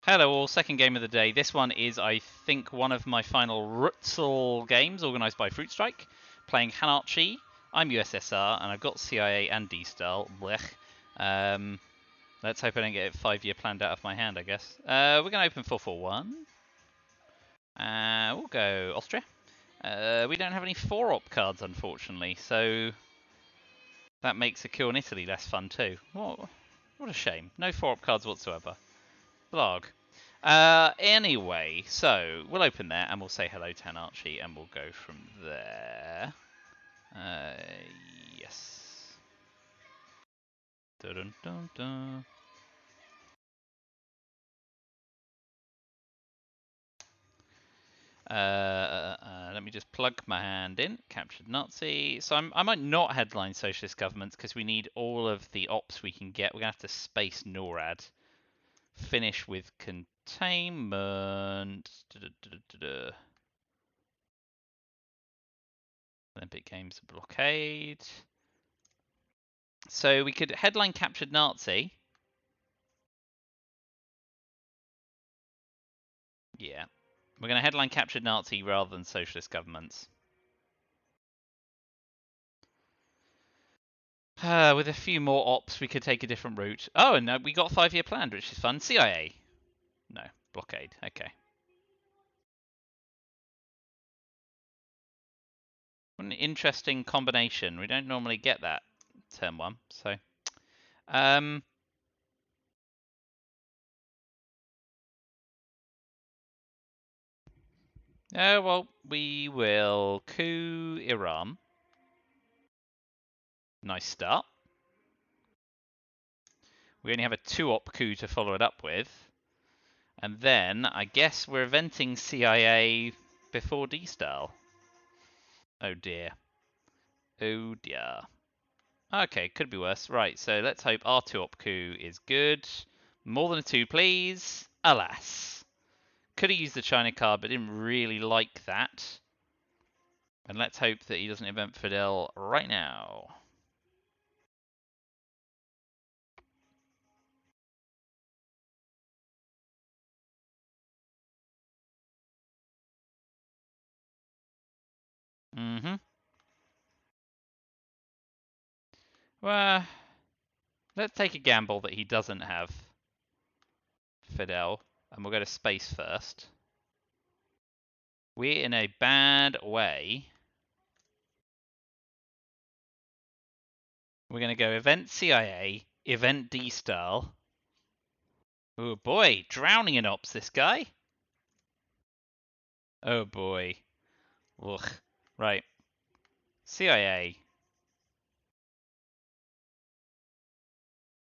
Hello all, second game of the day. This one is, I think, one of my final RTSL games, organised by Fruit Strike, playing Hannarchie. I'm USSR, and I've got CIA and D-Style. Blech. Let's hope I don't get a 5-year planned out of my hand, I guess. We're going to open 441. We'll go Austria. We don't have any 4-op cards, unfortunately, so that makes a kill in Italy less fun too. What a shame. No 4-op cards whatsoever. Blog. Anyway, so we'll open there and we'll say hello to Hannarchie and we'll go from there. Yes. Dun dun dun. Let me just plug my hand in. Captured Nazi. So I might not headline socialist governments because we need all of the ops we can get. We're going to have to space NORAD. Finish with containment. Olympic Games blockade. So we could headline captured Nazi. Yeah. We're going to headline captured Nazi rather than socialist governments. With a few more ops, we could take a different route. Oh, and we got 5-year plan, which is fun. CIA. No. Blockade. Okay. What an interesting combination. We don't normally get that turn 1. So, well, we will coup Iran. Nice start. We only have a 2-op coup to follow it up with. And then, I guess we're eventing CIA before D-Style. Oh dear. Oh dear. Okay, could be worse. Right, so let's hope our 2-op coup is good. More than a 2, please. Alas. Could have used the China card, but didn't really like that. And let's hope that he doesn't event Fidel right now. Mm-hmm. Well, let's take a gamble that he doesn't have Fidel. And we'll go to space first. We're in a bad way. We're going to go event CIA, event D-Style. Oh boy, drowning in ops, this guy. Oh boy. Ugh. Right. CIA.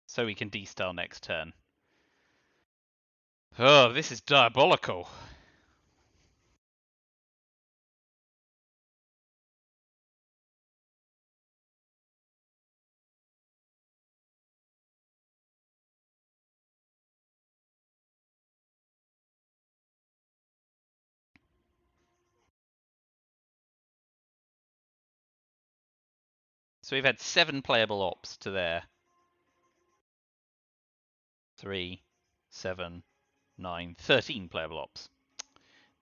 So we can D-Style next turn. Oh, this is diabolical. So we've had 7 playable ops to their 3, 7, 9, 13 playable ops.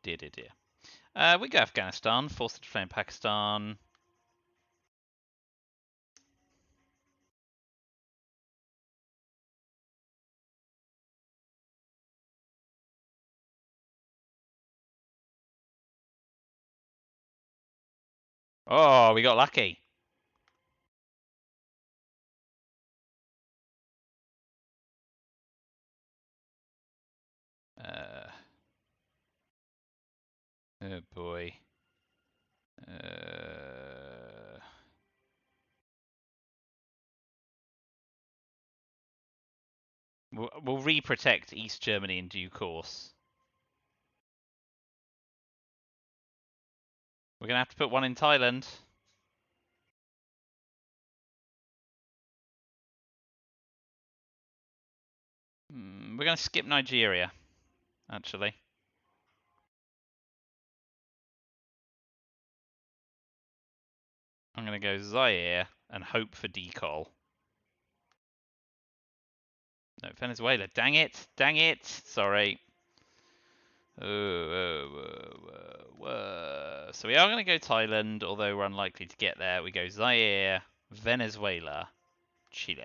Dear, dear, dear. We go Afghanistan, forced to defend Pakistan. Oh, we got lucky. Oh boy. We'll re-protect East Germany in due course. We're going to have to put one in Thailand. We're going to skip Nigeria, actually. I'm going to go Zaire and hope for decall. No, Venezuela. Dang it. Dang it. Sorry. So we are going to go Thailand, although we're unlikely to get there. We go Zaire, Venezuela, Chile.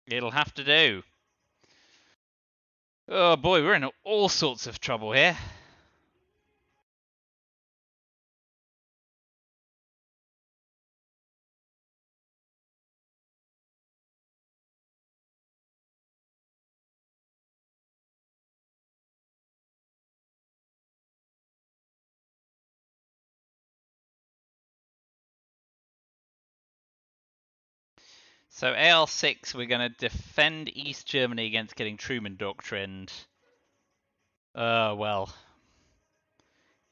It'll have to do. Oh boy, we're in all sorts of trouble here. So AL6, we're going to defend East Germany against getting Truman doctrined. Well.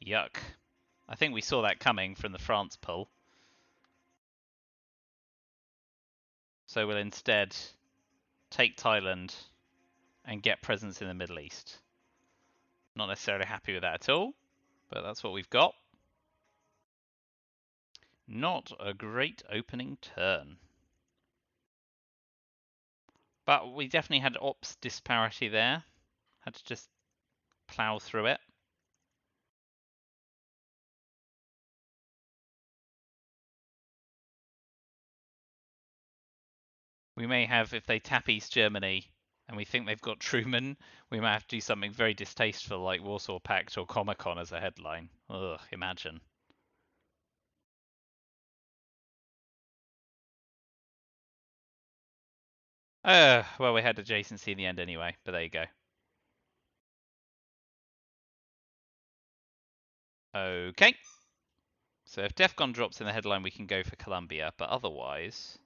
Yuck. I think we saw that coming from the France pull. So we'll instead take Thailand and get presence in the Middle East. Not necessarily happy with that at all, but that's what we've got. Not a great opening turn. But we definitely had ops disparity there. Had to just plow through it. We may have, if they tap East Germany and we think they've got Truman, we might have to do something very distasteful like Warsaw Pact or Comic-Con as a headline. Ugh, imagine. Well, we had adjacency in the end anyway, but there you go. Okay. So if Defcon drops in the headline, we can go for Columbia, but otherwise...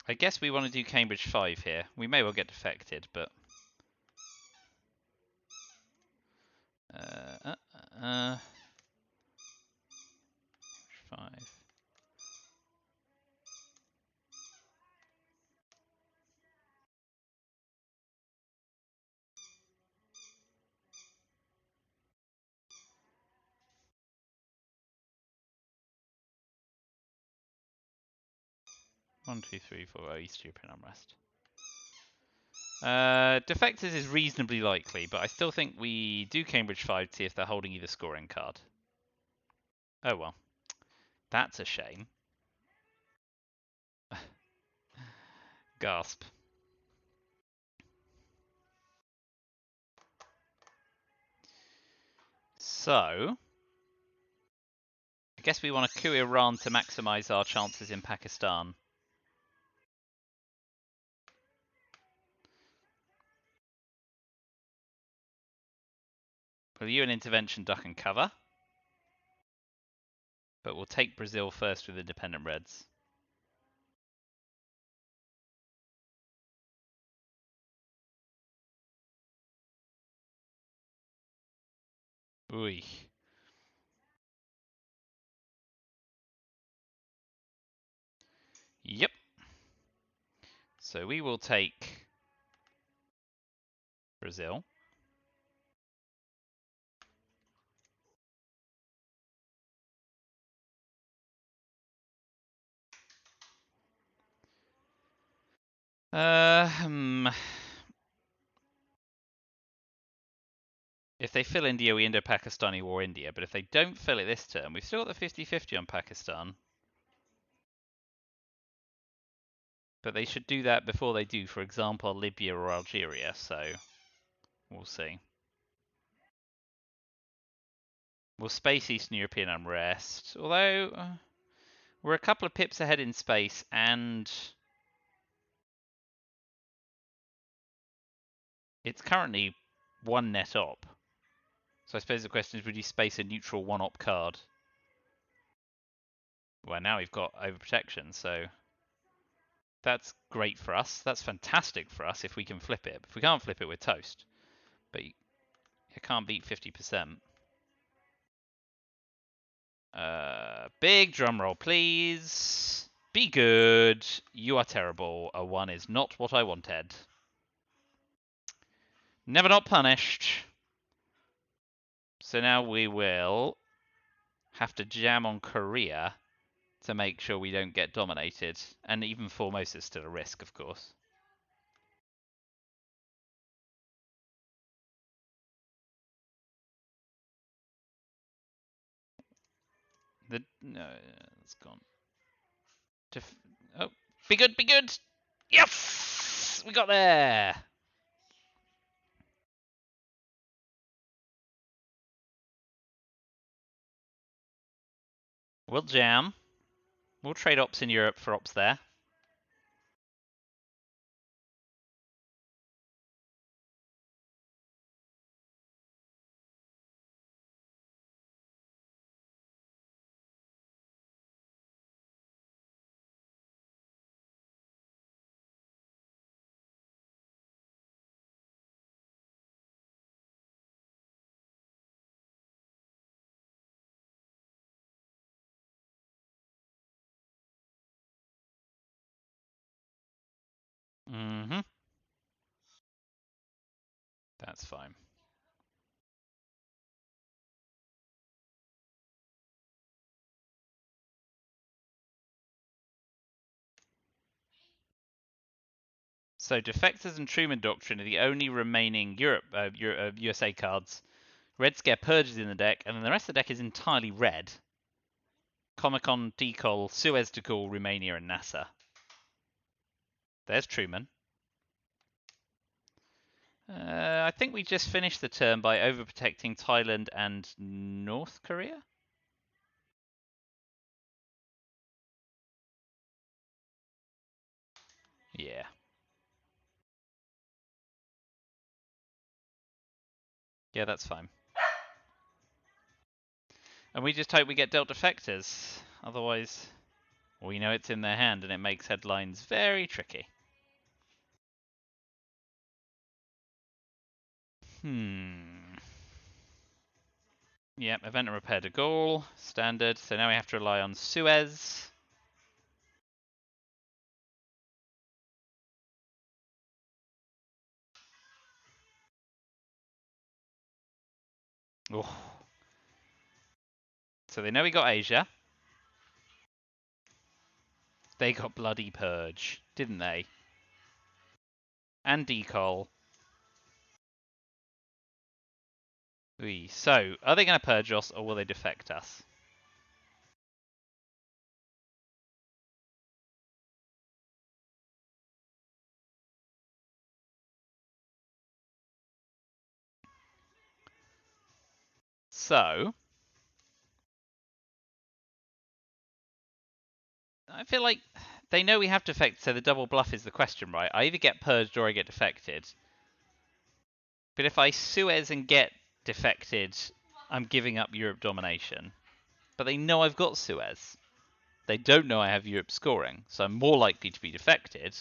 I guess we want to do Cambridge 5 here. We may well get defected, but... 5. 1, 2, 3, 4. Oh, East European unrest. Defectors is reasonably likely, but I still think we do Cambridge 5 to see if they're holding either scoring card. Oh well. That's a shame. Gasp. So, I guess we want to coup Iran to maximize our chances in Pakistan. Will UN intervention duck and cover? But we'll take Brazil first with independent Reds. Ooh. Yep. So we will take Brazil. If they fill India, we Indo-Pakistani war India. But if they don't fill it this term, we've still got the 50-50 on Pakistan. But they should do that before they do, for example, Libya or Algeria. So we'll see. We'll space Eastern European unrest. Although we're a couple of pips ahead in space, and it's currently 1 net op. So I suppose the question is, would you space a neutral 1 op card? Well, now we've got overprotection, so that's great for us. That's fantastic for us if we can flip it. If we can't flip it, we're toast. But you can't beat 50%. Big drum roll, please. Be good. You are terrible. A 1 is not what I wanted. Never not punished. So now we will have to jam on Korea to make sure we don't get dominated. And even Formosa's still a risk, of course. No, it's gone. Oh, be good, be good! Yes! We got there! We'll jam. We'll trade ops in Europe for ops there. Mm-hmm. That's fine. So defectors and Truman Doctrine are the only remaining USA cards. Red Scare Purges in the deck, and then the rest of the deck is entirely red. Comic-Con, Decol, Suez Decol, Romania, and NASA. There's Truman. I think we just finished the turn by overprotecting Thailand and North Korea? Yeah. Yeah, that's fine. And we just hope we get dealt defectors. Otherwise, we know it's in their hand and it makes headlines very tricky. Yep, event and repair to goal. Standard. So now we have to rely on Suez. Oh. So they know we got Asia. They got bloody Purge, didn't they? And Decol. So, are they going to purge us or will they defect us? So, I feel like they know we have defect, so the double bluff is the question, right? I either get purged or I get defected. But if I Suez and get defected, I'm giving up Europe domination. But they know I've got Suez. They don't know I have Europe scoring, so I'm more likely to be defected.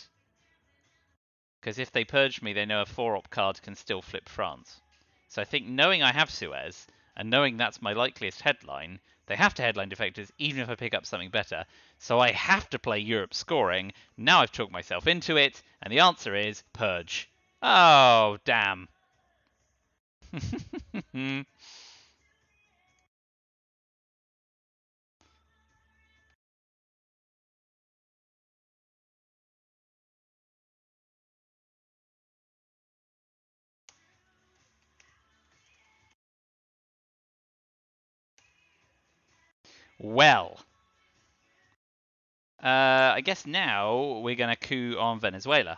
Because if they purge me, they know a 4-op card can still flip France. So I think knowing I have Suez, and knowing that's my likeliest headline, they have to headline defectors even if I pick up something better. So I have to play Europe scoring. Now I've talked myself into it, and the answer is purge. Oh, damn. Well, I guess now we're going to coup on Venezuela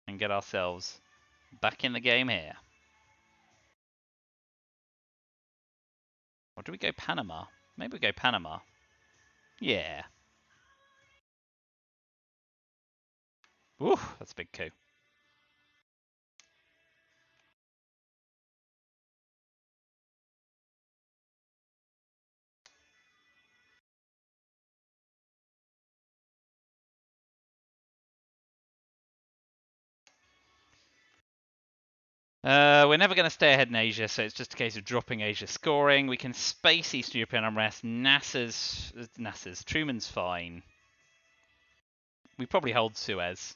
and get ourselves back in the game here. Or do we go Panama? Maybe we go Panama. Yeah. Ooh, that's a big coup. We're never going to stay ahead in Asia, so it's just a case of dropping Asia scoring. We can space Eastern European unrest. NASA's. Truman's fine. We probably hold Suez.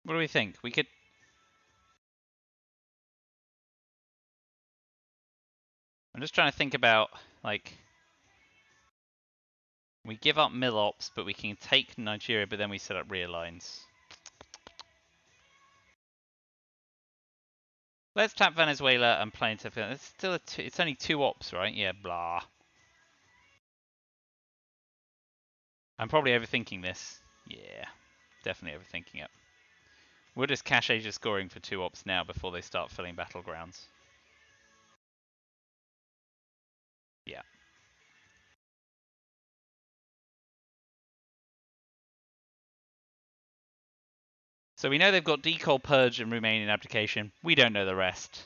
What do we think? We could... I'm just trying to think about, like... We give up mill ops, but we can take Nigeria, but then we set up rear lines. Let's tap Venezuela and play into... It's still it's only 2 ops, right? Yeah, blah. I'm probably overthinking this. Yeah, definitely overthinking it. We'll just cash Asia scoring for 2 ops now before they start filling battlegrounds. Yeah. So we know they've got Decol, Purge, and Romanian Abdication. We don't know the rest.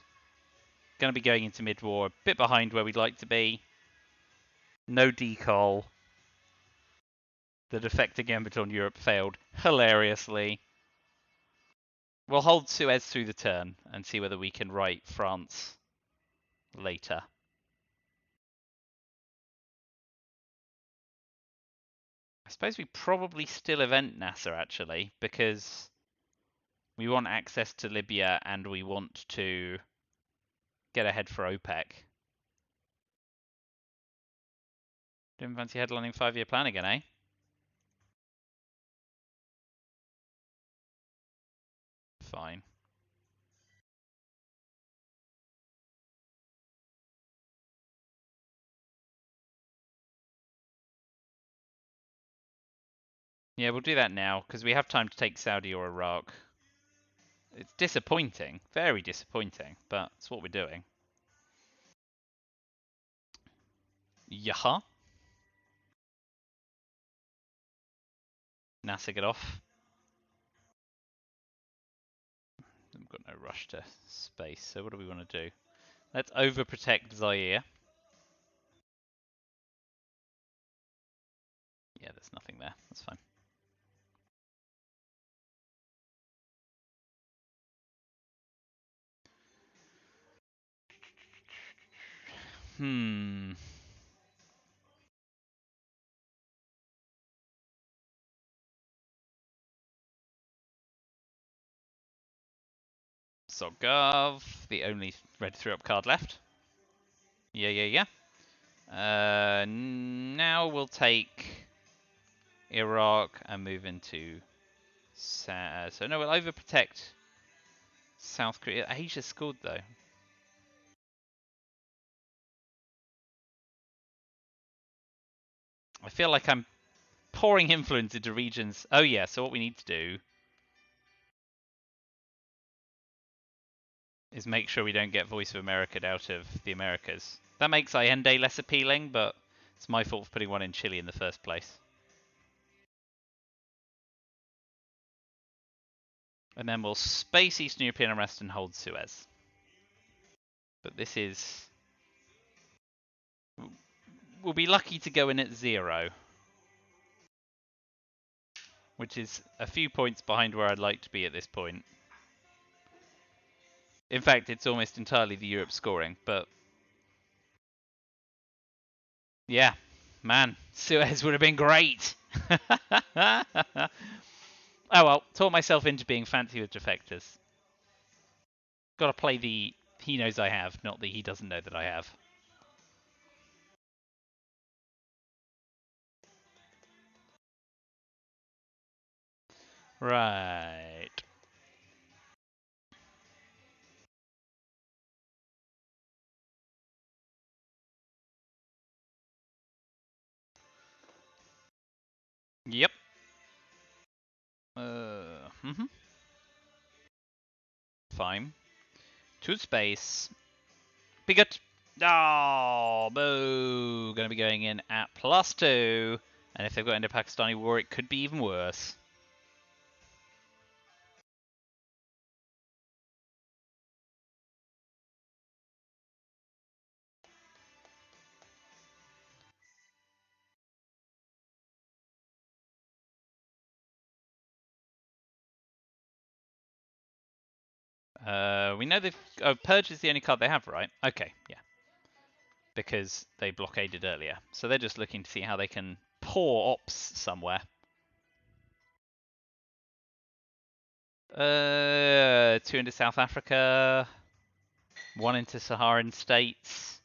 Going to be going into mid-war, a bit behind where we'd like to be. No Decol. The defector gambit on Europe failed hilariously. We'll hold Suez through the turn and see whether we can right France later. I suppose we probably still event Nasser, actually, because we want access to Libya and we want to get ahead for OPEC. Didn't fancy headlining 5-year plan again, eh? Fine. Yeah, we'll do that now, because we have time to take Saudi or Iraq. It's disappointing. Very disappointing, but it's what we're doing. Yaha. NASA, get off. We've got no rush to space, so what do we want to do? Let's overprotect Zaire. Yeah, there's nothing there. That's fine. Sogov, the only red 3-up card left. Yeah. Now we'll take Iraq and move into... So no, we'll overprotect South Korea. Asia scored, though. I feel like I'm pouring influence into regions. Oh yeah, so what we need to do is make sure we don't get Voice of America out of the Americas. That makes Allende less appealing, but it's my fault for putting one in Chile in the first place. And then we'll space Eastern European unrest and hold Suez. But this is... We'll be lucky to go in at 0. Which is a few points behind where I'd like to be at this point. In fact, it's almost entirely the Europe scoring, but... Yeah, man, Suez would have been great! Oh well, taught myself into being fancy with defectors. Gotta play the he knows I have, not the he doesn't know that I have. Right. Yep. Fine. To space. Bigot. Oh, boo. Gonna be going in at +2. And if they've got Indo-Pakistani war, it could be even worse. We know they've... Oh, Purge is the only card they have, right? Okay, yeah. Because they blockaded earlier. So they're just looking to see how they can pour ops somewhere. Two into South Africa, one into Saharan states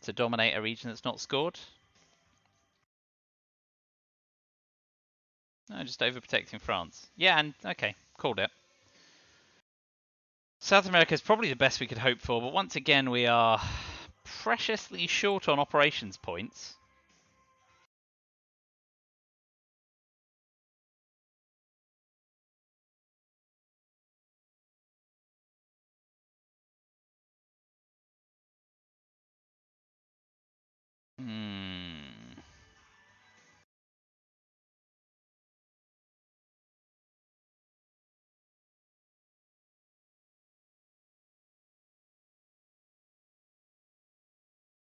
to dominate a region that's not scored. No, just overprotecting France. Yeah, and okay, called it. South America is probably the best we could hope for, but once again we are preciously short on operations points.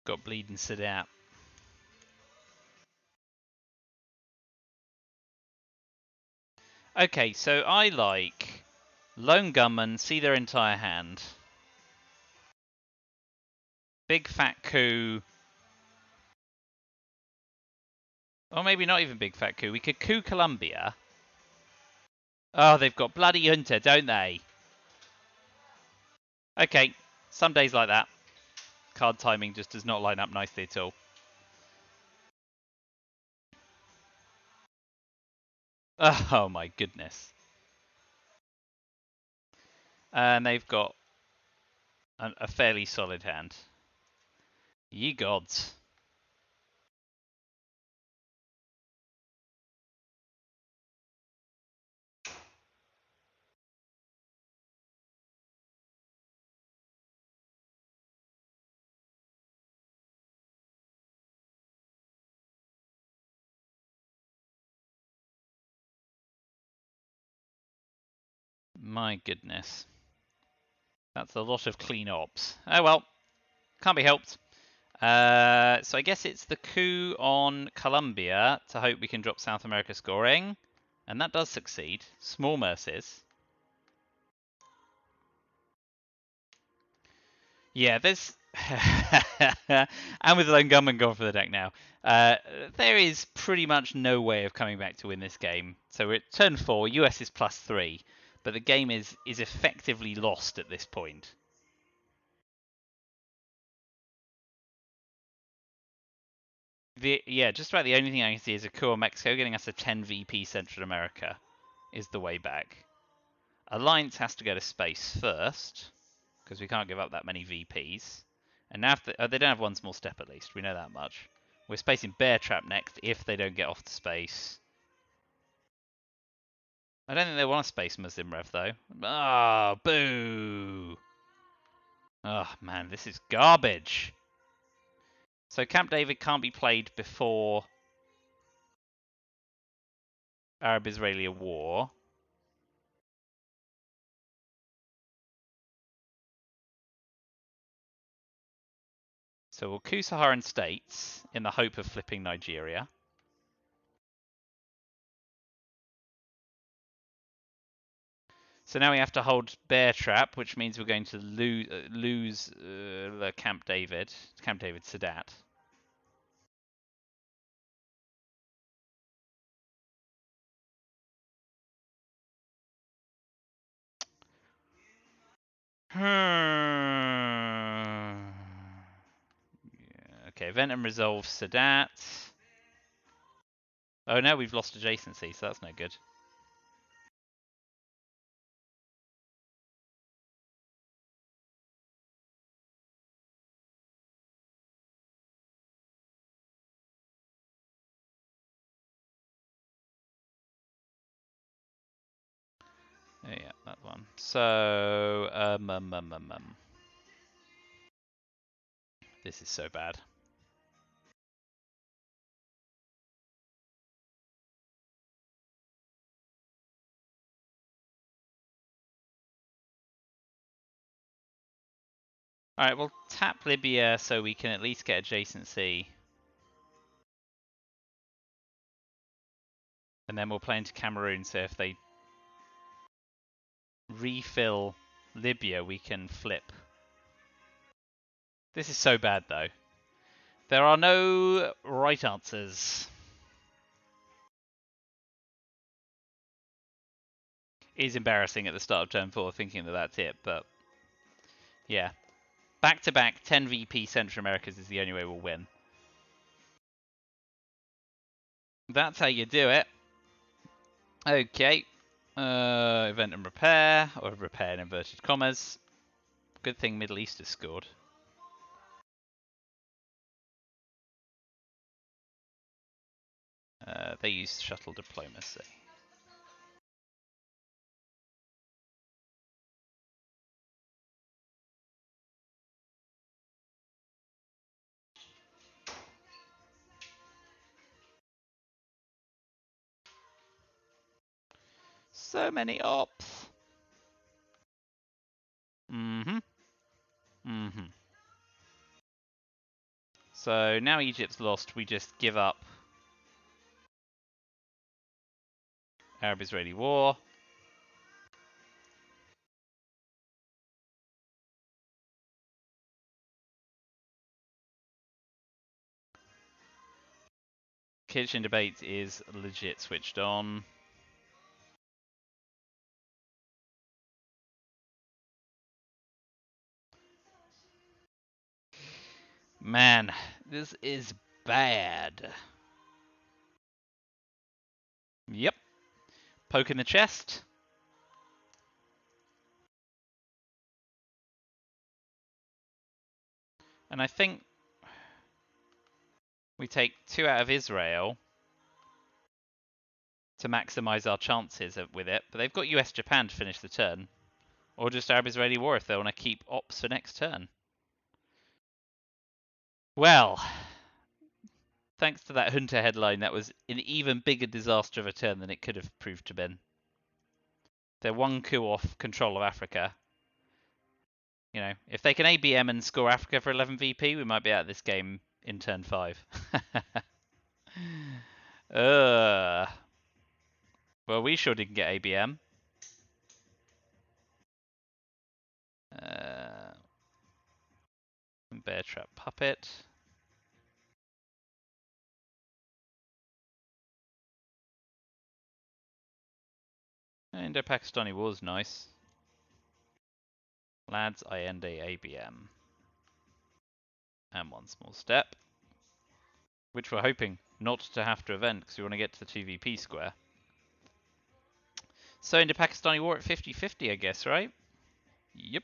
Got bleeding Sadat. Okay, so I like Lone Gunman, see their entire hand. Big fat coup. Or maybe not even big fat coup. We could coup Colombia. Oh, they've got bloody Junta, don't they? Okay, some days like that. Card timing just does not line up nicely at all. Oh my goodness. And they've got a fairly solid hand. Ye gods. My goodness. That's a lot of clean ops. Oh well, can't be helped. So I guess it's the coup on Colombia to hope we can drop South America scoring. And that does succeed. Small mercies. Yeah, there's... and with Lone Gunman gone for the deck now. There is pretty much no way of coming back to win this game. So we're at turn 4, US is +3. But the game is effectively lost at this point. Yeah, just about the only thing I can see is a coup on Mexico getting us a 10 VP Central America is the way back. Alliance has to go to space first, because we can't give up that many VPs. And now they don't have one small step at least, we know that much. We're spacing Bear Trap next if they don't get off to space. I don't think they want to space Muslim Rev though. Ah, boo! Oh man, this is garbage. So Camp David can't be played before Arab-Israeli war. So we'll coup Saharan states in the hope of flipping Nigeria. So now we have to hold Bear Trap, which means we're going to lose the Camp David Sadat. Yeah, okay, Venom resolves Sadat. Oh no, we've lost adjacency, so that's no good. Yeah, that one. So, this is so bad. Alright, we'll tap Libya so we can at least get adjacency. And then we'll play into Cameroon, so if they refill Libya, we can flip. This is so bad, though. There are no right answers. is embarrassing at the start of turn 4 thinking that that's it, but yeah. Back-to-back 10 VP Central Americas is the only way we'll win. That's how you do it. Okay. Event and repair, or repair in inverted commas. Good thing Middle East has scored. They use shuttle diplomacy. So many ops. Mm-hmm. Mm-hmm. So now Egypt's lost, we just give up Arab-Israeli war. Kitchen debate is legit switched on. Man, this is bad. Yep. Poke in the chest. And I think we take 2 out of Israel to maximize our chances with it. But they've got US-Japan to finish the turn. Or just Arab-Israeli war if they want to keep ops for next turn. Well, thanks to that Junta headline, that was an even bigger disaster of a turn than it could have proved to have been. They're 1 coup off control of Africa. You know, if they can ABM and score Africa for 11 VP, we might be out of this game in turn 5. Well, we sure didn't get ABM. Bear Trap Puppet. Indo-Pakistani War's nice. Lads, I end a ABM. And 1 small step. Which we're hoping not to have to event because we want to get to the 2 VP square. So Indo-Pakistani War at 50-50, I guess, right? Yep.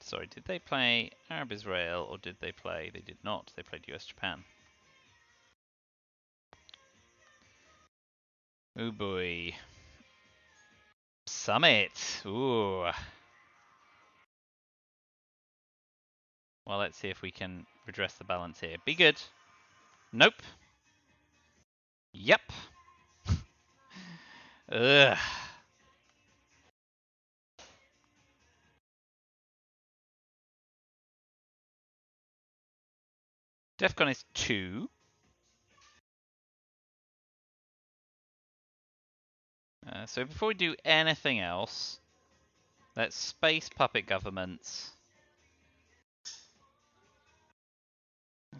Sorry, did they play Arab-Israel or did they play... They did not. They played US-Japan. Oh boy. Summit. Ooh. Well, let's see if we can redress the balance here. Be good. Nope. Yep. Ugh. Defcon is 2. So before we do anything else, let's space puppet governments.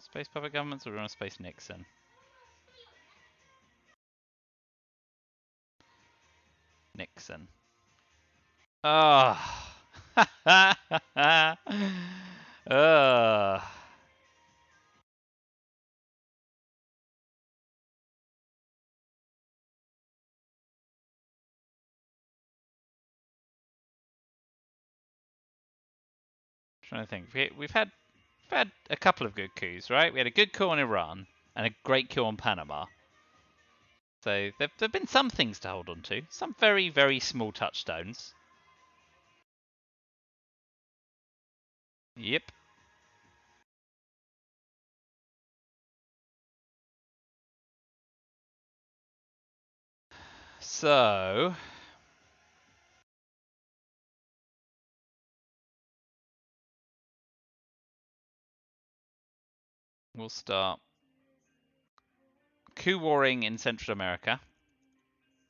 Space puppet governments, or do we want to space Nixon? Nixon. Oh. Trying to think. We've had a couple of good coups, right? We had a good coup on Iran and a great coup on Panama. So there've been some things to hold on to. Some very, very small touchstones. Yep. So we'll start coup warring in Central America,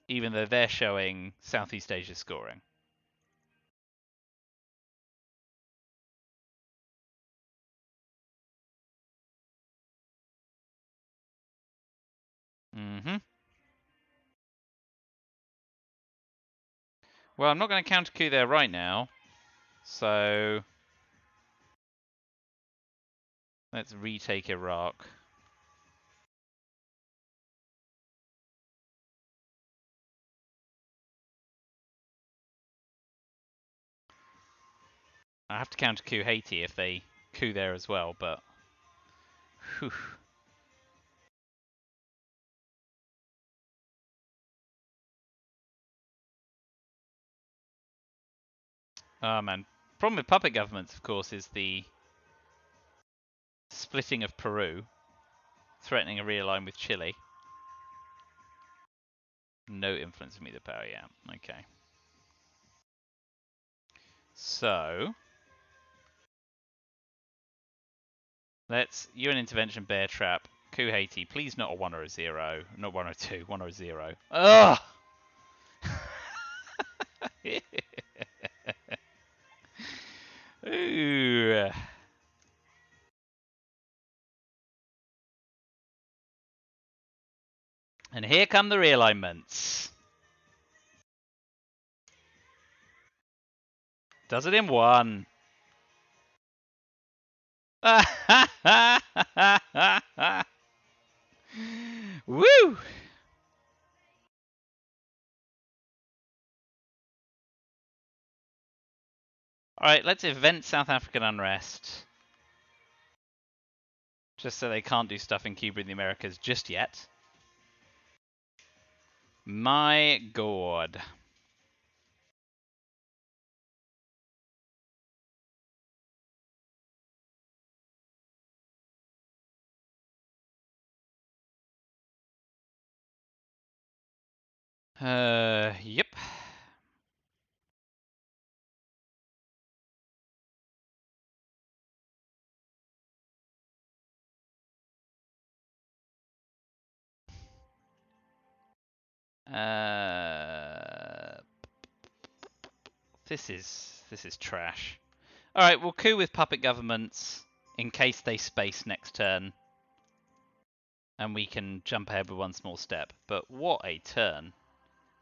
even though they're showing Southeast Asia scoring. Mm-hmm. Well, I'm not going to counter coup there right now. So let's retake Iraq. I have to counter coup Haiti if they coup there as well, but whew. Oh man. Problem with puppet governments, of course, is the splitting of Peru, threatening a realign with Chile. No influence from either power, yeah. Okay. So let's UN intervention, bear trap, coup Haiti. Please not a 1 or a 0. Not 1 or 2, 1 or 0. Ugh! Ooh. And here come the realignments. Does it in 1. Woo! Alright, let's event South African unrest. Just so they can't do stuff in Cuba and the Americas just yet. My god. Yep. This is trash. Alright, we'll coup with puppet governments in case they space next turn. And we can jump ahead with one small step. But what a turn.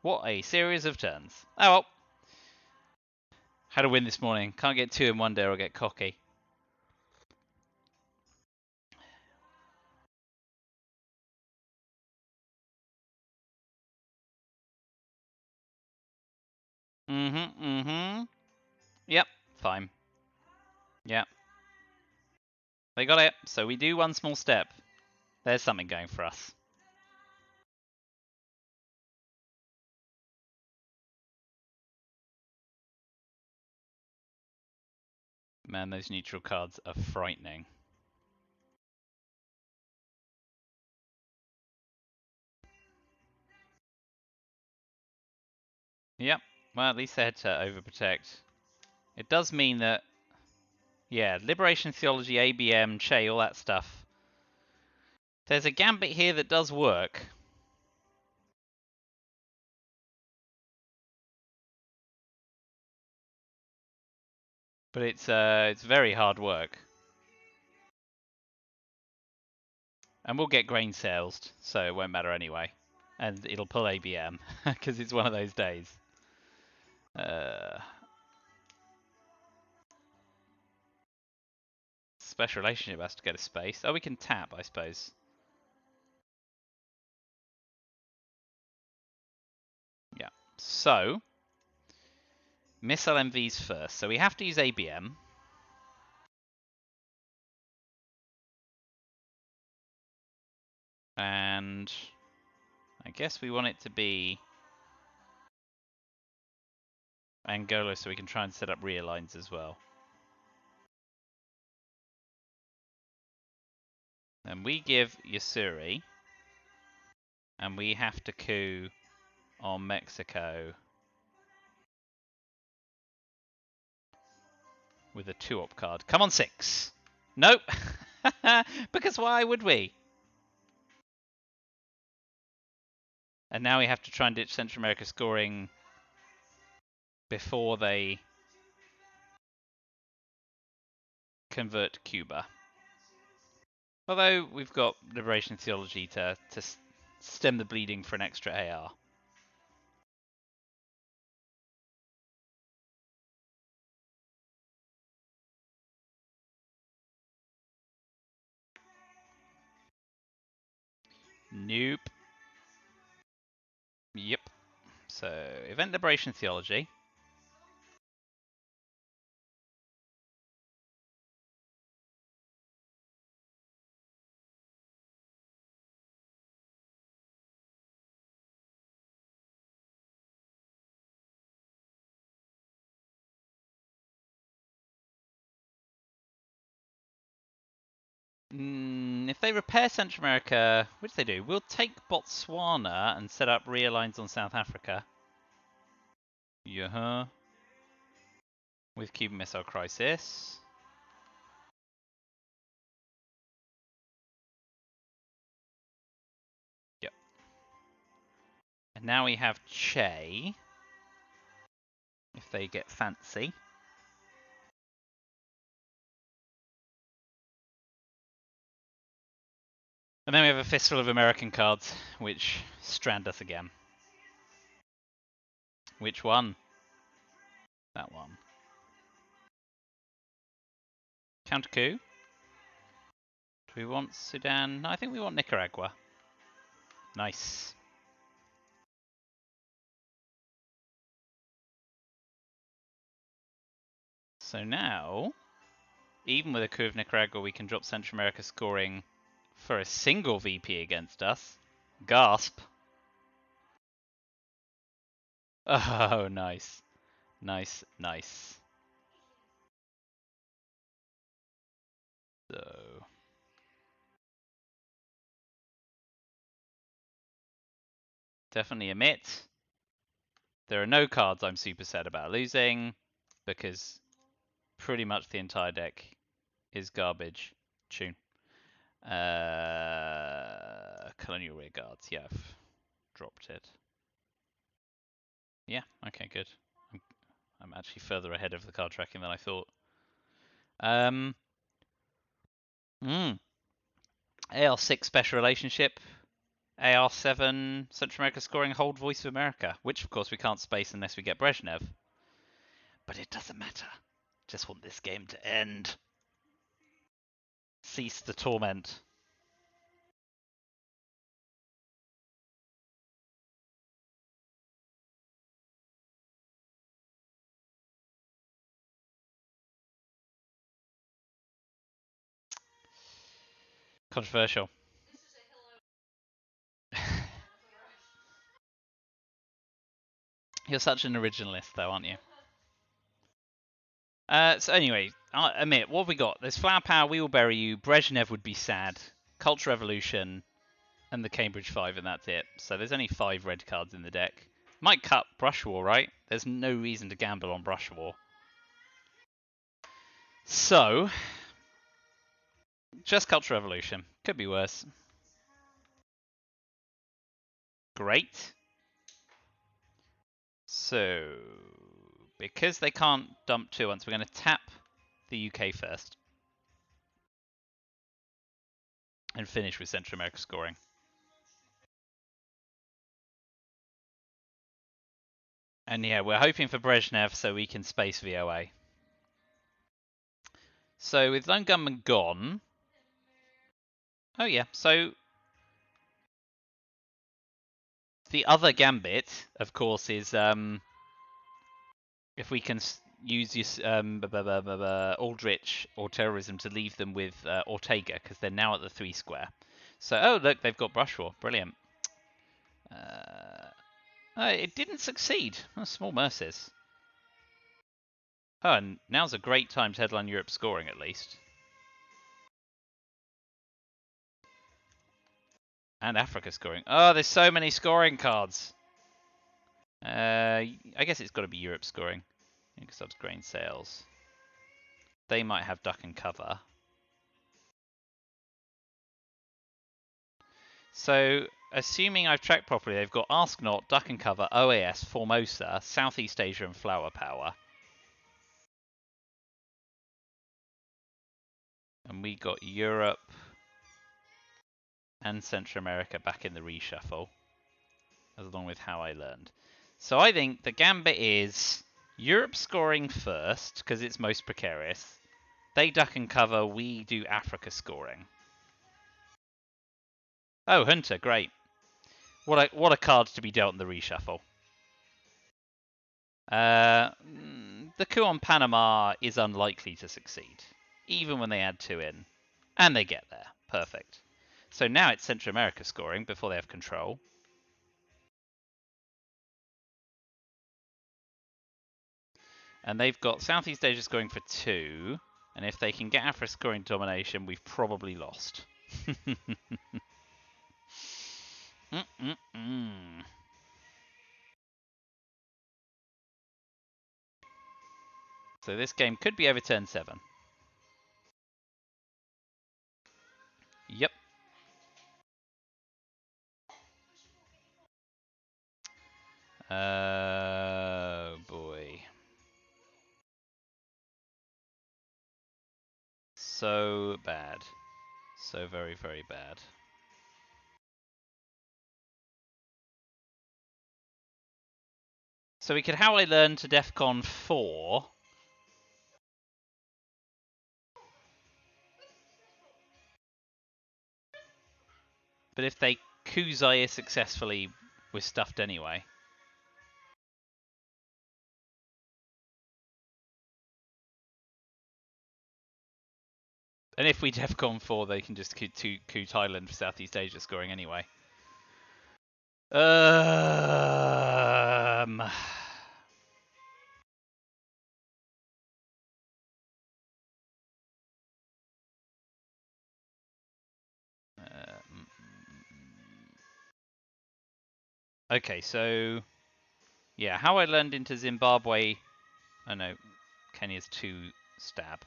What a series of turns. Oh well. Had a win this morning. Can't get 2 in one day or get cocky. Yep, fine. Yep. They got it. So we do one small step. There's something going for us. Man, those neutral cards are frightening. Yep. Well, at least they had to overprotect. It does mean that, yeah, Liberation Theology, ABM, Che, all that stuff. There's a gambit here that does work. But it's very hard work. And we'll get grain sales, so it won't matter anyway. And it'll pull ABM, because it's one of those days. Special relationship has to get a space. Oh, we can tap, I suppose. Yeah. So, missile MVs first. So we have to use ABM. And I guess we want it to be Angola so we can try and set up rear lines as well. And we give Yasuri. And we have to coup on Mexico with a 2-op card. Come on, 6. Nope. Because why would we? And now we have to try and ditch Central America scoring before they convert to Cuba. Although we've got Liberation Theology to stem the bleeding for an extra AR. Nope. Yep. So, Event Liberation Theology. If they repair Central America, which they do, we'll take Botswana and set up rear lines on South Africa. Yeah. With Cuban Missile Crisis. Yep. And now we have Che. If they get fancy. And then we have a fistful of American cards, which strand us again. Which one? That one. Counter coup. Do we want Sudan? No, I think we want Nicaragua. Nice. So now, even with a coup of Nicaragua, we can drop Central America scoring for a single VP against us. Gasp. Oh, nice. Nice, nice. So... definitely emit. There are no cards I'm super sad about losing, because pretty much the entire deck is garbage. Tune. Colonial Rear Guards, yeah, I've dropped it. Yeah, okay, good. I'm actually further ahead of the card tracking than I thought. AR6 Special Relationship. AR7 Central America scoring Hold Voice of America, which of course we can't space unless we get Brezhnev. But it doesn't matter. Just want this game to end. Cease the torment. Controversial. You're such an originalist, though, aren't you? So anyway, I admit, what have we got? There's Flower Power, We Will Bury You, Brezhnev Would Be Sad, Culture Revolution, and the Cambridge 5, and that's it. So there's only 5 red cards in the deck. Might cut Brush War, right? There's no reason to gamble on Brush War. So, just Culture Revolution. Could be worse. Great. So, because they can't dump 2 once, we're going to tap the UK first. And finish with Central America scoring. And yeah, we're hoping for Brezhnev so we can space VOA. So with Lone Gunman gone... oh yeah, so... the other gambit, of course, is if we can use this Aldrich or terrorism to leave them with Ortega, because they're now at the 3 square. So, oh look, they've got Brush War. Brilliant. It didn't succeed. Oh, small mercies. Oh, and now's a great time to headline Europe scoring, at least. And Africa scoring. Oh, there's so many scoring cards. I guess it's got to be Europe scoring. Subs grain sales. They might have duck and cover. So, assuming I've tracked properly, they've got Ask Not, Duck and Cover, OAS, Formosa, Southeast Asia, and Flower Power. And we got Europe and Central America back in the reshuffle, along with How I Learned. So I think the gambit is Europe scoring first, because it's most precarious. They duck and cover, we do Africa scoring. Oh, Hunter, great. What a card to be dealt in the reshuffle. The coup on Panama is unlikely to succeed, even when they add 2 in. And they get there. Perfect. So now it's Central America scoring before they have control. And they've got Southeast Asia scoring for 2. And if they can get Africa scoring domination, we've probably lost. So this game could be over turn 7. Yep. Oh boy. So bad. So very, very bad. So we could How I Learned to DEFCON 4. But if they coup Zaire successfully, we're stuffed anyway. And if we DEFCON 4, they can just coup Thailand for Southeast Asia scoring anyway. Okay, so yeah, How I Learned into Zimbabwe. Oh no, Kenya's 2 stab.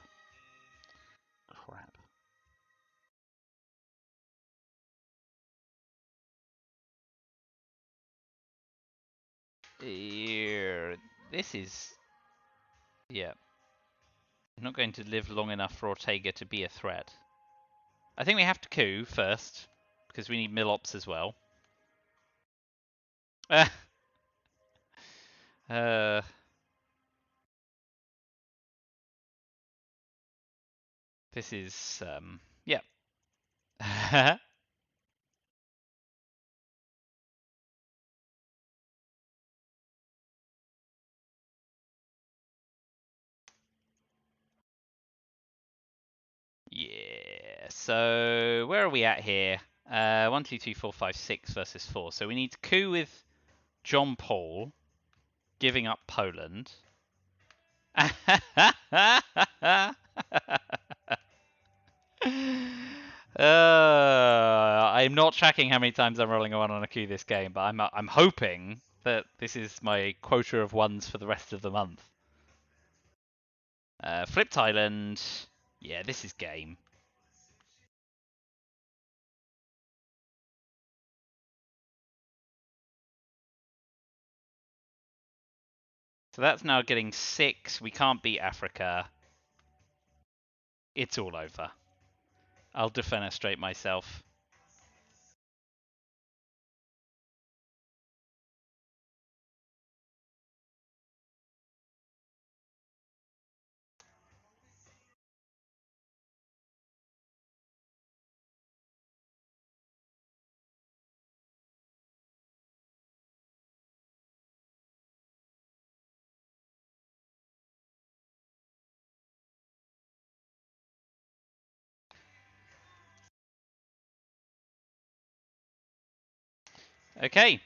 Crap. This is... yeah. I'm not going to live long enough for Ortega to be a threat. I think we have to coup first, because we need Milops as well. This is... yeah. Yeah, so where are we at here? 1, 2, 3, 4, 5, 6 versus 4. So we need to coup with John Paul, giving up Poland. I'm not tracking how many times I'm rolling a 1 on a coup this game, but I'm hoping that this is my quota of 1s for the rest of the month. Flipped Island. Yeah, this is game. So that's now getting 6. We can't beat Africa. It's all over. I'll defenestrate myself. Okay.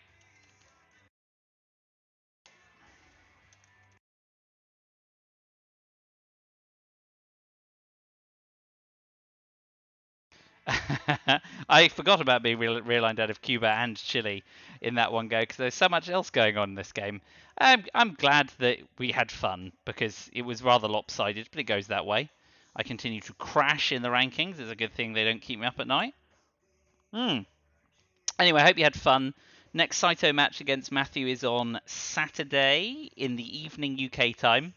I forgot about being realigned out of Cuba and Chile in that one go because there's so much else going on in this game. I'm glad that we had fun because it was rather lopsided, but it goes that way. I continue to crash in the rankings. It's a good thing they don't keep me up at night. Anyway, I hope you had fun. Next Saito match against Matthew is on Saturday in the evening UK time.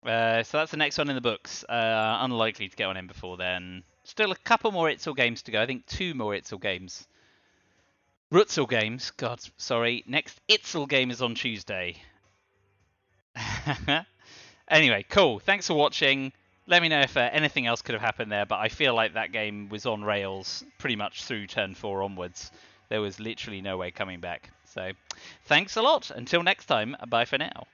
So that's the next one in the books. Unlikely to get one in before then. Still a couple more Itzel games to go. I think 2 more Itzel games. Rutzel games. God, sorry. Next Itzel game is on Tuesday. Anyway, cool. Thanks for watching. Let me know if anything else could have happened there, but I feel like that game was on rails pretty much through turn 4 onwards. There was literally no way coming back. So, thanks a lot. Until next time, bye for now.